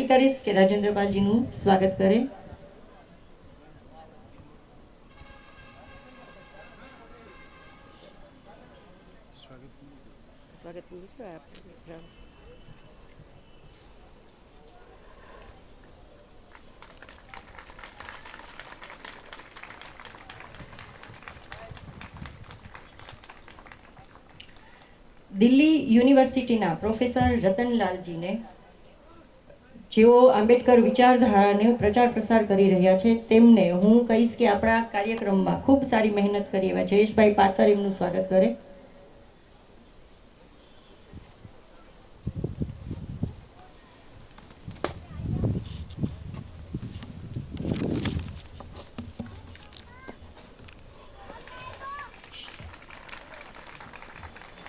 વિનંતી કરીશ કે રાજેન્દ્રપાલજીનું સ્વાગત કરે. સ્વાગત દિલ્હી યુનિવર્સિટીના પ્રોફેસર રતનલાલજીને, જેઓ આંબેડકર વિચારધારાને પ્રચાર પ્રસાર કરી રહ્યા છે, તેમને હું કહીશ કે આપણા કાર્યક્રમમાં ખૂબ સારી મહેનત કરી એવા જયેશભાઈ પાતર એમનું સ્વાગત કરે.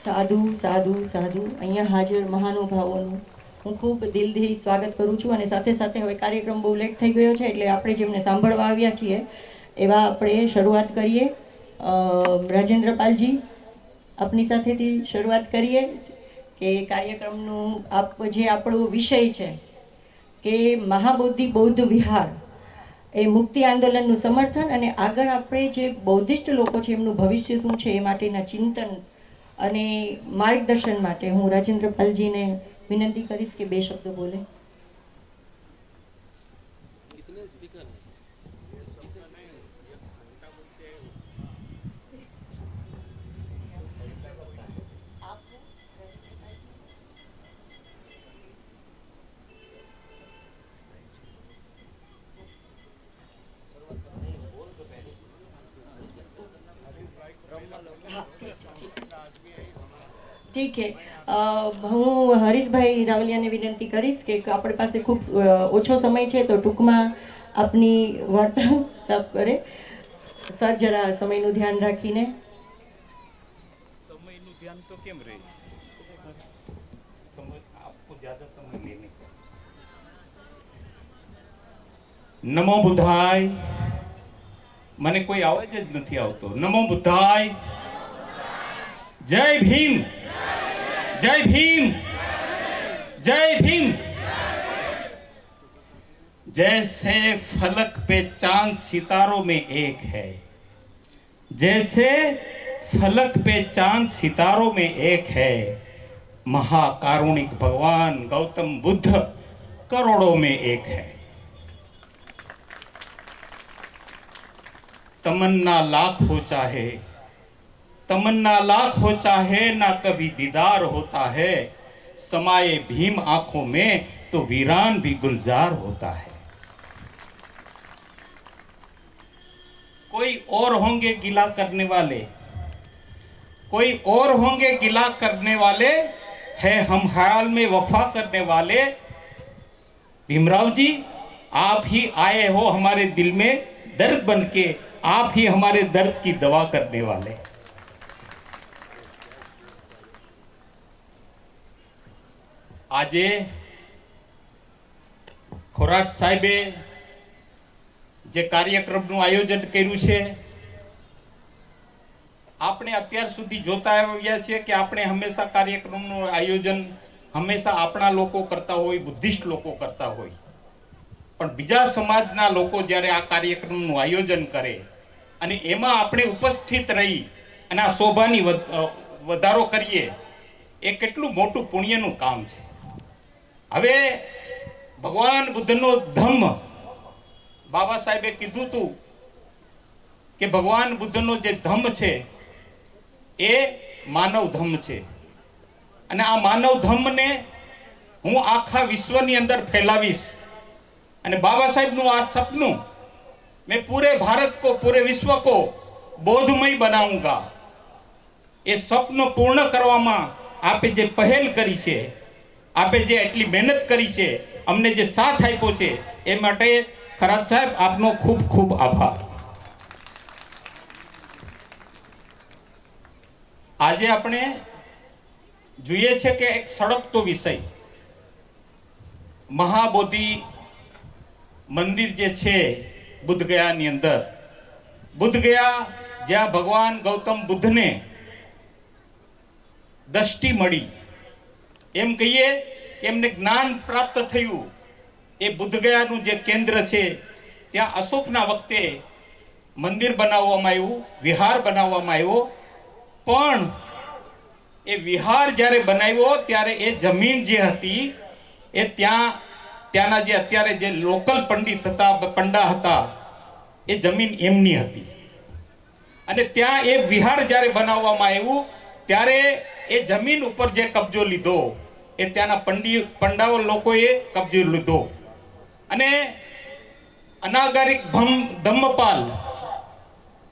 સાધુ સાધુ સાધુ અહીંયા હાજર મહાનુભાવોનું હું ખૂબ દિલથી સ્વાગત કરું છું. અને સાથે સાથે હવે કાર્યક્રમ બહુ લેટ થઈ ગયો છે, એટલે આપણે જેમને સાંભળવા આવ્યા છીએ એવા આપણે શરૂઆત કરીએ. રાજેન્દ્રપાલજી, આપની સાથેથી શરૂઆત કરીએ કે કાર્યક્રમનું જે આપણો વિષય છે કે મહાબોધિ બૌદ્ધ વિહાર એ મુક્તિ આંદોલનનું સમર્થન અને આગળ આપણે જે બૌદ્ધિસ્ટ લોકો છે એમનું ભવિષ્ય શું છે એ માટેના ચિંતન અને માર્ગદર્શન માટે હું રાજેન્દ્રપાલજીને વિનંતી કરીશ કે બે શબ્દો બોલે. ઠીક છે. હું હરીશભાઈ રાવલિયાને વિનંતી કરીશ કે આપણી પાસે ખૂબ ઓછો સમય છે, તો ટૂંકમાં આપની વાર્તા કરે. સર જરા સમયનું ધ્યાન રાખીને. સમયનું ધ્યાન તો કેમ રહે, સમય આપકો જ્યાદા સમય લેને. નમો બુદ્ધાય. મને કોઈ અવાજ જ નથી આવતો. નમો બુદ્ધાય. જય ભીમ. जय भीम. जय भीम. जैसे फलक पे चांद सितारों में एक है, जैसे फलक पे चांद सितारों में एक है, महाकारुणिक भगवान गौतम बुद्ध करोड़ों में एक है. तमन्ना लाख हो चाहे, तमन्ना लाख हो चाहे, ना कभी दीदार होता है, समाये भीम आंखों में तो वीरान भी गुलजार होता है. कोई और होंगे गिला करने वाले, कोई और होंगे गिला करने वाले, है हम हाल में वफा करने वाले. भीमराव जी, आप ही आए हो हमारे दिल में दर्द बनके, आप ही हमारे दर्द की दवा करने वाले. આજે ખોરાટ સાહેબે જે કાર્યક્રમનું આયોજન કર્યું છે, આપણે અત્યાર સુધી જોતા આવ્યા છીએ કે આપણે હંમેશા કાર્યક્રમનું આયોજન હંમેશા આપણા લોકો કરતા હોય, બુદ્ધિસ્ટ લોકો કરતા હોય, પણ બીજા સમાજના લોકો જ્યારે આ કાર્યક્રમનું આયોજન કરે અને એમાં આપણે ઉપસ્થિત રહી અને આ શોભાની વધારો કરીએ, એ કેટલું મોટું પુણ્યનું કામ છે. હવે ભગવાન બુદ્ધનો ધમ્મ, બાબા સાહેબે કીધું હતું કે ભગવાન બુદ્ધનો જે ધમ્મ છે એ માનવ ધમ્મ છે, અને આ માનવ ધમ્મને હું આખા વિશ્વની અંદર ફેલાવીશ, અને બાબા સાહેબનું આ સપનું मैं पूरे भारत को, पूरे विश्व को बोधमय बनाऊंगा. એ સ્વપ્ન પૂર્ણ કરવામાં આપે જે પહેલ કરી છે, આપે જે એટલી મહેનત કરી છે, અમને જે સાથ આપ્યો છે, એ માટે ખરાત સાહેબ આપનો ખૂબ ખૂબ આભાર. આજે આપણે જોઈએ છે કે એક સળગતો વિષય મહાબોધિ મંદિર જે છે બુદ્ધ ગયાની અંદર, બુદ્ધ ગયા જ્યાં ભગવાન ગૌતમ બુદ્ધને દ્રષ્ટિ મળી, એમ કહીએ કે એમને જ્ઞાન પ્રાપ્ત થયું, એ બુદ્ધગયાનું જે કેન્દ્ર છે ત્યાં અશોકના વખતે મંદિર બનાવવામાં આવ્યું, વિહાર બનાવવામાં આવ્યો, પણ એ વિહાર જ્યારે બનાવ્યો ત્યારે એ જમીન જે હતી એ ત્યાંના જે અત્યારે જે લોકલ પંડિત હતા, પંડા હતા, એ જમીન એમની હતી. અને ત્યાં એ વિહાર જ્યારે બનાવવામાં આવ્યું ત્યારે એ જમીન ઉપર જે કબજો લીધો એ ત્યાંના પંડાઓ લોકોએ કબજો લીધો. અને અનાગરિક ધમ્મપાલ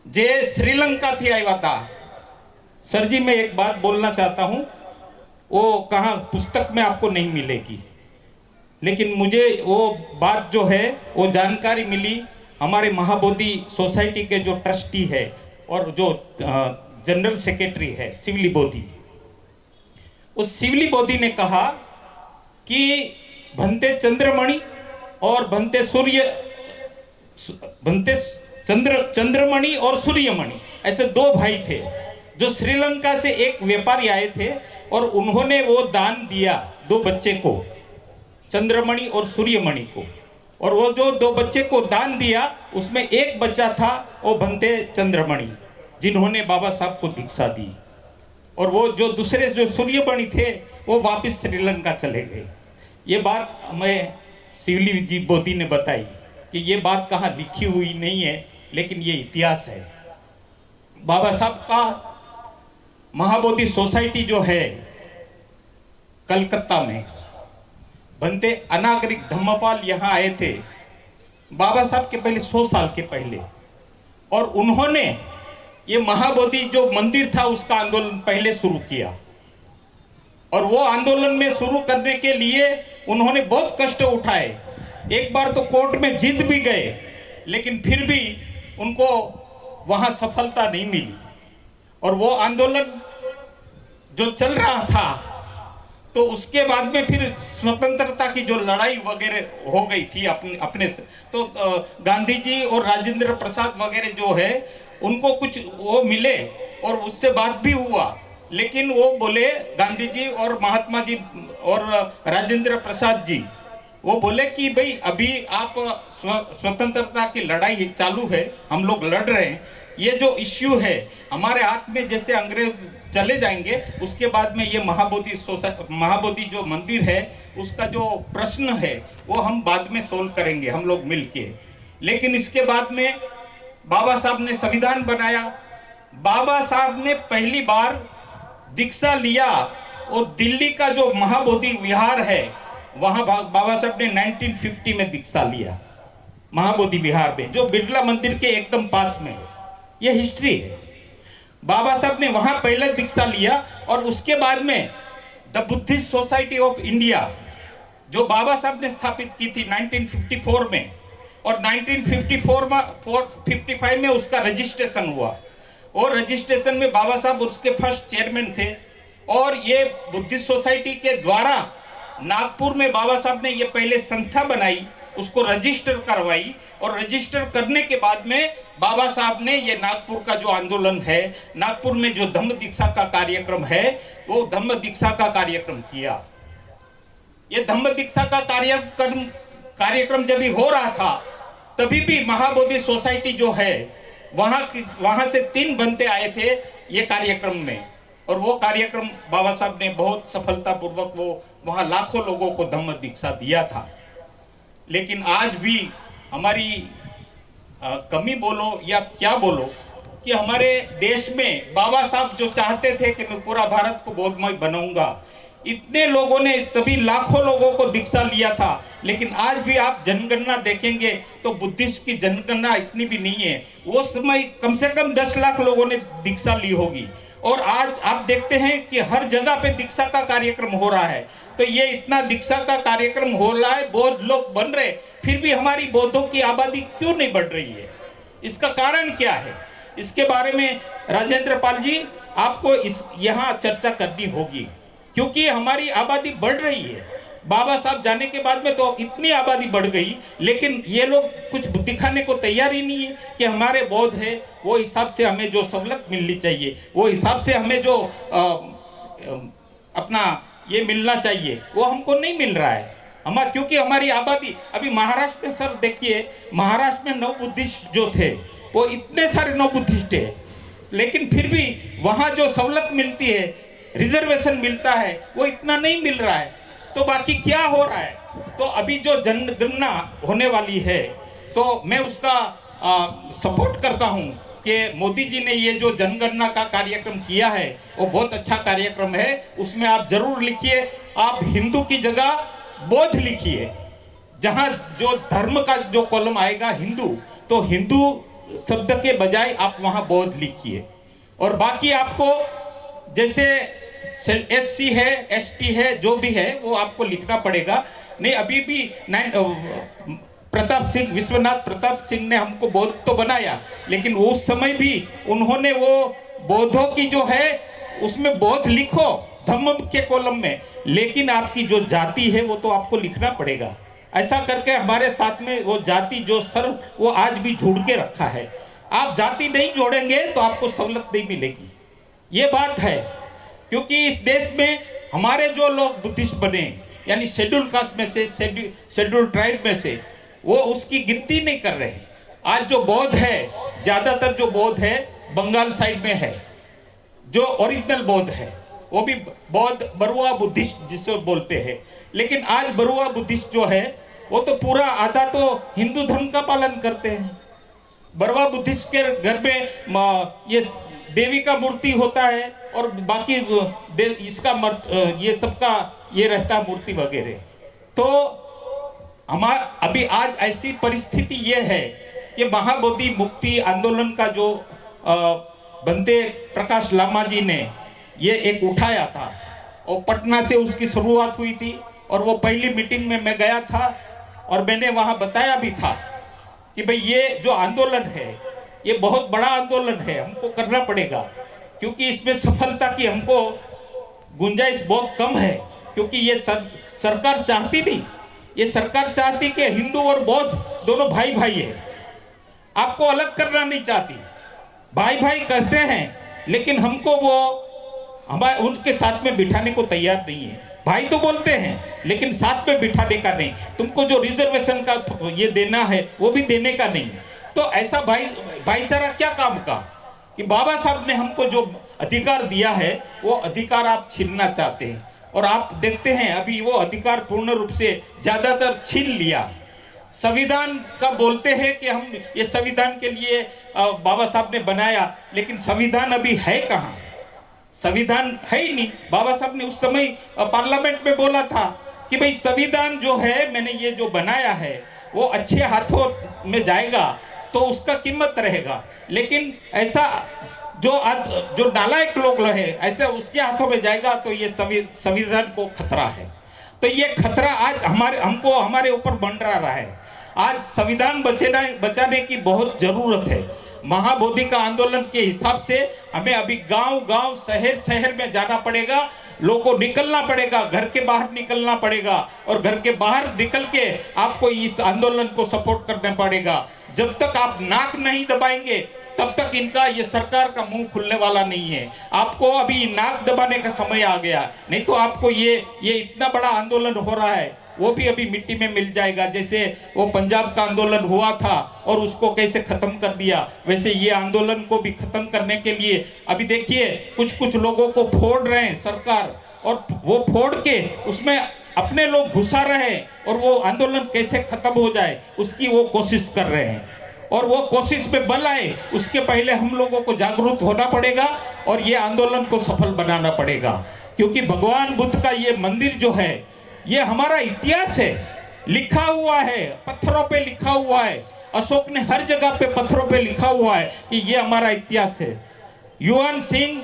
જે श्रीलंका थी आया था. सर जी मैं एक बात बोलना चाहता हूँ, वो कहाँ पुस्तक में आपको नहीं मिलेगी, लेकिन मुझे वो बात जो है वो जानकारी मिली हमारे महाबोधि सोसाइटी के जो ट्रस्टी है और जो जनरल सेक्रेटरी है शिवली बोधि, उस शिवली बोधि ने कहा कि भंते चंद्रमणि और चंद्रमणि और सूर्यमणि ऐसे दो भाई थे जो श्रीलंका से एक व्यापारी आए थे और उन्होंने वो दान दिया दो बच्चे को, चंद्रमणि और सूर्यमणि को. और वो जो दो बच्चे को दान दिया उसमें एक बच्चा था वो भंते चंद्रमणि, जिन्होंने बाबा साहब को दीक्षा दी. और वो जो दूसरे जो सूर्यमणि थे वो वापस श्रीलंका चले गए. ये बात मैं शिवली जी बोधी ने बताई कि ये बात कहाँ लिखी हुई नहीं है, लेकिन ये इतिहास है. बाबा साहब का महाबोधि सोसाइटी जो है कलकत्ता में, बनते अनागरिक धम्मपाल यहाँ आए थे बाबा साहब के पहले 100 साल के पहले, और उन्होंने ये महाबोधि जो मंदिर था उसका आंदोलन पहले शुरू किया. और वो आंदोलन में शुरू करने के लिए उन्होंने बहुत कष्ट उठाए. एक बार तो कोर्ट में जीत भी गए, लेकिन फिर भी उनको वहां सफलता नहीं मिली. और वो आंदोलन जो चल रहा था तो उसके बाद में फिर स्वतंत्रता की जो लड़ाई वगैरह हो गई थी अपने से, तो गांधी जी और राजेंद्र प्रसाद वगैरह जो है उनको कुछ वो मिले और उससे बात भी हुआ, लेकिन वो बोले गांधी जी और महात्मा जी और राजेंद्र प्रसाद जी वो बोले कि भाई अभी आप स्वतंत्रता की लड़ाई चालू है, हम लोग लड़ रहे हैं, ये जो इश्यू है हमारे हाथ में जैसे अंग्रेज चले जाएंगे उसके बाद में ये महाबोधि जो मंदिर है उसका जो प्रश्न है वो हम बाद में सोल्व करेंगे हम लोग मिलके. लेकिन इसके बाद में बाबा साहब ने संविधान बनाया. बाबा साहब ने पहली बार दीक्षा लिया और दिल्ली का जो महाबोधि विहार है वहां बाबा साहब ने 1950 में दीक्षा लिया, महाबोधि विहार में जो बिरला मंदिर के एकदम पास में है. यह हिस्ट्री है. बाबा साहब ने वहां पहले दीक्षा लिया और उसके बाद में the Buddhist society of India जो बाबा साहब ने स्थापित की थी 1954 में, और 1955 में उसका रजिस्ट्रेशन हुआ. और रजिस्ट्रेशन में बाबा साहब उसके फर्स्ट चेयरमैन थे. और ये बुद्धिस्ट सोसाइटी के द्वारा नागपुर में बाबा साहब ने ये पहले संस्था बनाई, उसको रजिस्टर करवाई, और रजिस्टर करने के बाद में बाबा साहब ने ये नागपुर का जो आंदोलन है, नागपुर में जो धम्म दीक्षा का कार्यक्रम है वो धम्म दीक्षा का कार्यक्रम किया. ये धम्म दीक्षा का कार्यक्रम जब भी हो रहा था तभी भी महाबोधि सोसाइटी जो है वहां से 3 बनते आए थे ये कार्यक्रम में. और वो कार्यक्रम बाबा साहब ने बहुत सफलतापूर्वक वो वहां लाखों लोगों को धम्म दीक्षा दिया था. लेकिन आज भी हमारी कमी बोलो या क्या बोलो कि हमारे देश में बाबा साहब जो चाहते थे कि मैं पूरा भारत को बौद्धमय बनाऊंगा, इतने लोगों ने तभी लाखों लोगों को दीक्षा लिया था. लेकिन आज भी आप जनगणना देखेंगे तो बुद्धिस्ट की जनगणना इतनी भी नहीं है. वो समय कम से कम 10 लाख लोगों ने दीक्षा ली होगी. और आज आप देखते हैं कि हर जगह पे दीक्षा का कार्यक्रम हो रहा है. तो ये इतना दीक्षा का कार्यक्रम हो रहा है, बौद्ध लोग बन रहे, फिर भी हमारी बौद्धों की आबादी क्यों नहीं बढ़ रही है? इसका कारण क्या है? इसके बारे में राजेंद्र पाल जी आपको यहाँ चर्चा करनी होगी, क्योंकि हमारी आबादी बढ़ रही है. बाबा साहब जाने के बाद में तो इतनी आबादी बढ़ गई, लेकिन ये लोग कुछ दिखाने को तैयार ही नहीं है कि हमारे बौद्ध है वो हिसाब से हमें जो सहूलत मिलनी चाहिए, वो हिसाब से हमें जो अपना ये मिलना चाहिए वो हमको नहीं मिल रहा है. क्योंकि हमारी आबादी अभी महाराष्ट्र में, सर देखिए, महाराष्ट्र में नव बुद्धिस्ट जो थे वो इतने सारे नव बुद्धिस्ट है, लेकिन फिर भी वहां जो सवलत मिलती है, रिजर्वेशन मिलता है, वो इतना नहीं मिल रहा है। तो बाकी क्या हो रहा है? तो अभी जो जनगणना होने वाली है, तो मैं उसका सपोर्ट करता हूं कि मोदी जी ने ये जो जनगणना का कार्यक्रम किया है वो बहुत अच्छा कार्यक्रम है। उसमें आप जरूर लिखिए, आप हिंदू की जगह बौद्ध लिखिए। जहां जो धर्म का जो कॉलम आएगा हिंदू, तो हिंदू शब्द के बजाय आप वहां बौद्ध लिखिए। और बाकी आपको जैसे SC है, ST है, जो भी है वो आपको लिखना पड़ेगा। नहीं, अभी भी विश्वनाथ प्रताप सिंह ने हमको बौद्ध तो बनाया, लेकिन उस समय भी उन्होंने वो बौद्धों की जो है उसमें बौद्ध लिखो धम्म के कॉलम में, लेकिन आपकी जो जाति है वो तो आपको लिखना पड़ेगा। ऐसा करके हमारे साथ में वो जाति जो सर वो आज भी जोड़ के रखा है। आप जाति नहीं जोड़ेंगे तो आपको सवलत नहीं मिलेगी, ये बात है। क्योंकि इस देश में हमारे जो लोग बुद्धिस्ट बने, यानी शेड्यूल कास्ट में से, शेड्यूल ट्राइब में से, वो उसकी गिनती नहीं कर रहे। आज जो बौद्ध है, ज्यादातर जो बौद्ध है बंगाल साइड में है, जो ओरिजिनल बौद्ध है वो भी बौद्ध बरुआ बुद्धिस्ट जिसे बोलते हैं। लेकिन आज बरुआ बुद्धिस्ट जो है वो तो पूरा आधा तो हिंदू धर्म का पालन करते हैं। बरुआ बुद्धिस्ट के घर में ये देवी का मूर्ति होता है और बाकी इसका ये सबका ये रहता है मूर्ति वगैरह। तो अभी आज ऐसी परिस्थिति ये है कि महाबोधि मुक्ति आंदोलन का जो बंदे प्रकाश लामा जी ने ये एक उठाया था और पटना से उसकी शुरुआत हुई थी। और वो पहली मीटिंग में मैं गया था और मैंने वहां बताया भी था कि भाई ये जो आंदोलन है ये बहुत बड़ा आंदोलन है, हमको करना पड़ेगा, क्योंकि इसमें सफलता की हमको गुंजाइश बहुत कम है। क्योंकि ये सरकार चाहती नहीं, ये सरकार चाहती कि हिंदू और बौद्ध दोनों भाई भाई है, आपको अलग करना नहीं चाहती। भाई भाई कहते हैं, लेकिन हमको वो हमारे उनके साथ में बिठाने को तैयार नहीं है। भाई तो बोलते हैं लेकिन साथ में बिठाने का नहीं, तुमको जो रिजर्वेशन का ये देना है वो भी देने का नहीं। तो ऐसा भाईचारा क्या काम का कि बाबा साहब ने हमको जो अधिकार दिया है वो अधिकार आप छीनना चाहते हैं। और आप देखते हैं अभी वो अधिकार पूर्ण रूप से ज्यादातर छीन लिया। संविधान का बोलते हैं कि हम ये संविधान के लिए बाबा साहब ने बनाया, लेकिन संविधान अभी है कहाँ? संविधान है ही नहीं। बाबा साहब ने उस समय पार्लियामेंट में बोला था कि भाई संविधान जो है मैंने ये जो बनाया है वो अच्छे हाथों में जाएगा तो उसका कीमत रहेगा, लेकिन ऐसा जो नालायक लोग रहे ऐसे उसके हाथों में जाएगा तो ये संविधान को खतरा है। तो ये खतरा आज हमको हमारे ऊपर मंडरा रहा है। आज संविधान बचाने की बहुत जरूरत है। महाबोधि का आंदोलन के हिसाब से हमें अभी गांव-गांव, शहर में जाना पड़ेगा, लोगों को निकलना पड़ेगा, घर के बाहर निकलना पड़ेगा और घर के बाहर निकल के आपको इस आंदोलन को सपोर्ट करना पड़ेगा। जब तक आप नाक नहीं दबाएंगे तब तक इनका ये सरकार का मुंह खुलने वाला नहीं है। आपको अभी नाक दबाने का समय आ गया, नहीं तो आपको ये इतना बड़ा आंदोलन हो रहा है वो भी अभी मिट्टी में मिल जाएगा। जैसे वो पंजाब का आंदोलन हुआ था और उसको कैसे खत्म कर दिया, वैसे ये आंदोलन को भी खत्म करने के लिए अभी देखिए कुछ लोगों को फोड़ रहे हैं सरकार, और वो फोड़ के उसमें अपने लोग घुसा रहे हैं और वो आंदोलन कैसे खत्म हो जाए उसकी वो कोशिश कर रहे हैं। और वो कोशिश में बल आए उसके पहले हम लोगों को जागरूक होना पड़ेगा और ये आंदोलन को सफल बनाना पड़ेगा। क्योंकि भगवान बुद्ध का ये मंदिर जो है ये हमारा इतिहास है, लिखा हुआ है, पत्थरों पे लिखा हुआ है। अशोक ने हर जगह पे पत्थरों पे लिखा हुआ है कि ये हमारा इतिहास है। युवान सिंह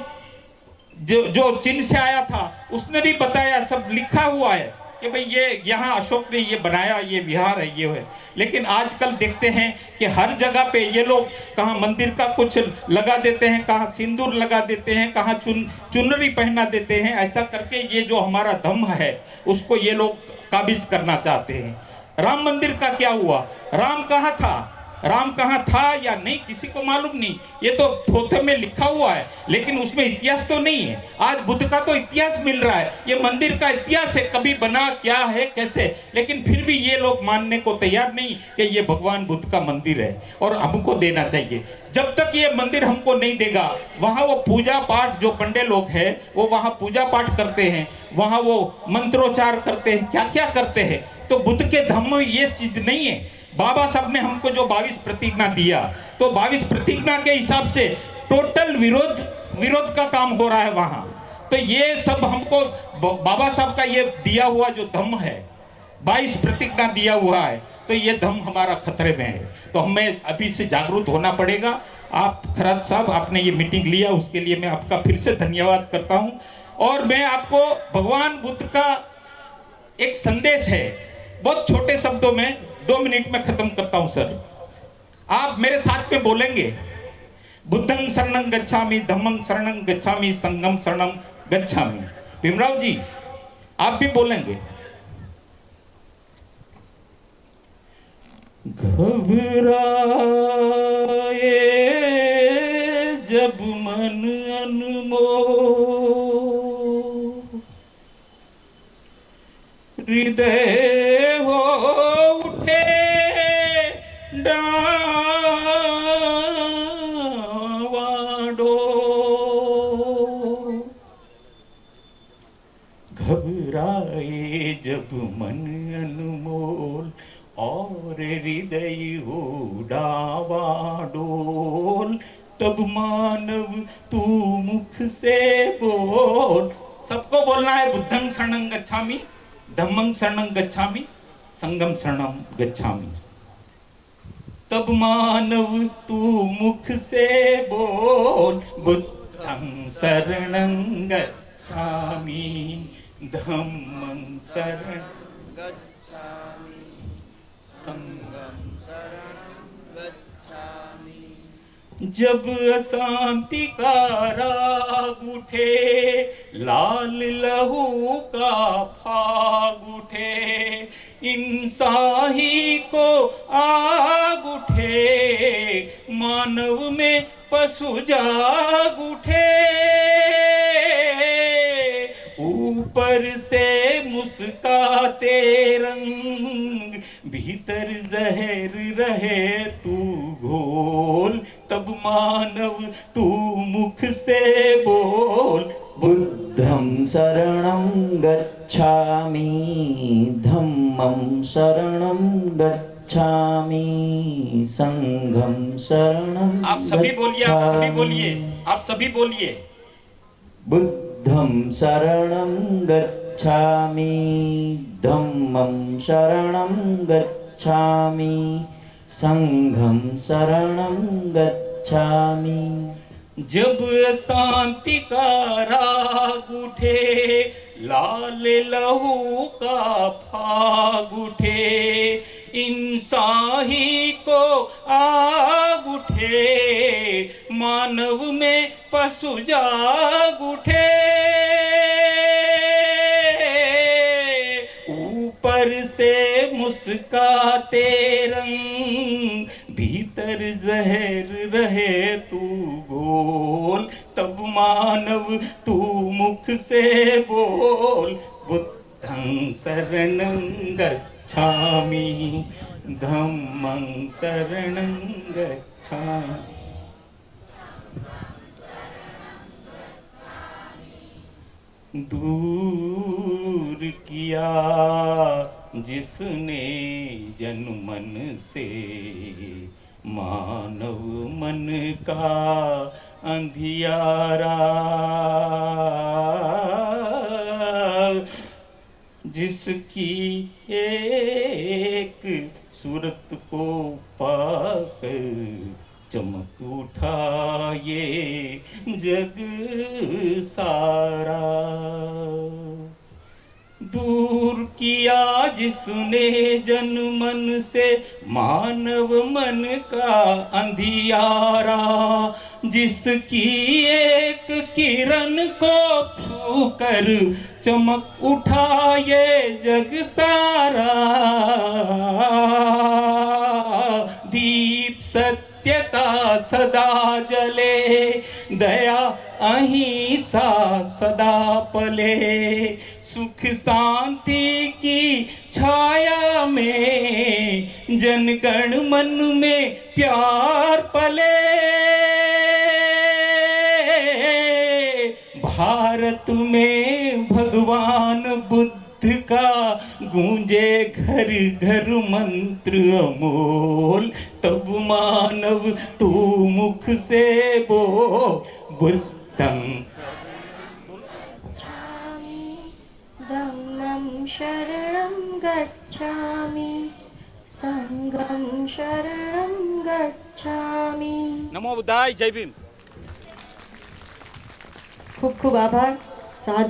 जो चीन से आया था उसने भी बताया, सब लिखा हुआ है कि भाई ये यहाँ अशोक ने ये बनाया, ये विहार है, ये है। लेकिन आजकल देखते हैं कि हर जगह पे ये लोग कहाँ मंदिर का कुछ लगा देते हैं, कहाँ सिंदूर लगा देते हैं, कहाँ चुनरी पहना देते हैं। ऐसा करके ये जो हमारा धम्म है उसको ये लोग काबिज करना चाहते हैं। राम मंदिर का क्या हुआ? राम कहाँ था? राम कहाँ था या नहीं किसी को मालूम नहीं, ये तो थोथे में लिखा हुआ है, लेकिन उसमें इतिहास तो नहीं है। आज बुद्ध का तो इतिहास मिल रहा है, ये मंदिर का इतिहास है, कभी बना, क्या है, कैसे, लेकिन फिर भी ये लोग मानने को तैयार नहीं कि ये भगवान बुद्ध का मंदिर है और हमको देना चाहिए। जब तक ये मंदिर हमको नहीं देगा, वहां वो पूजा पाठ, जो पंडे लोग हैं वो वहां पूजा पाठ करते हैं, वहां वो मंत्रोच्चार करते हैं, क्या क्या करते हैं। तो बुद्ध के धम्म में ये चीज नहीं है। बाबा साहब ने हमको जो 22 प्रतिज्ञा दिया, तो 22 प्रतिज्ञा के हिसाब से टोटल विरोध का काम हो रहा है वहां। तो ये सब हमको बाबा साहब का ये दिया हुआ जो धम्म है, 22 प्रतिज्ञा दिया हुआ है, तो ये धम्म हमारा खतरे में है। तो हमें अभी से जागरूक होना पड़ेगा। आप खरात साहब, आपने ये मीटिंग लिया, उसके लिए मैं आपका फिर से धन्यवाद करता हूं। और मैं आपको भगवान बुद्ध का एक संदेश है, बहुत छोटे शब्दों में 2 मिनट में खत्म करता हूं सर। आप मेरे साथ में बोलेंगे, बुद्धं शरणं गच्छामि, धम्मं शरणं गच्छामि, संघं शरणं गच्छामि। भीमराव जी आप भी बोलेंगे। घबराए जब मन अनमोल, हृदय हो उठे डावाडो, घबराए जब मन अनमोल और हृदय हो डावाडोल, तब मानव तू मुख से बोल। सबको बोलना है, बुद्धं शरणं गच्छामि, धम्मं शरणं गच्छामि, संघं शरणं गच्छामि। तब मानव तू मुख से बोल, बुद्धं शरणं गच्छामि, धम्मं शरणं गच्छामि, संघं शरणं गच्छामि। जब अशांति का राग उठे, लाल लहू का फाग उठे, इंसाही को आग उठे, मानव में पशु जाग उठे, ऊपर से मुस्काते रंग, भीतर जहर रहे तू घोल, तब मानव तू मुख से बोल, बुद्धं शरणं गच्छामि, धम्मं शरणं गच्छामि, संघं शरणं गच्छामि। आप सभी बोलिए, आप सभी बोलिए, आप सभी बोलिए। बुद्धं शरणं गच्छामि, धम्मं शरणं गच्छामि, संघं शरणं गच्छामि। जब शांति का राग उठे, लाल लहू का फाग उठे, इंसाही को आग उठे, मानव में पशु जाग उठे, ऊपर से मुस्काते रंग, भीतर जहर रहे तू घोल, तब मानव तू मुख से बोल, बुद्धं शरणं गच्छामि, धम्मं शरणं गच्छामि। दूर किया जिसने जन मन से, मानव मन का अंधियारा, जिसकी एक सूरत को पाकर चमक उठा ये जग सारा। दूर किया जिसने जन मन से मानव मन का अंधियारा, जिसकी एक किरण को छूकर चमक उठा ये जग सारा। दीप का सदा जले, दया अहिंसा सदा पले, सुख शांति की छाया में जनगण मन में प्यार पले। भारत में भगवान बुद्ध का गूंजे घर घर मंत्र अमोल, तब मानव तू मुख से बोल, बुद्धं धम्मं शरणं गच्छामि, संघं शरणं गच्छामि। नमो बुद्धाय, जय भीम। खूब खूब आभार। साधु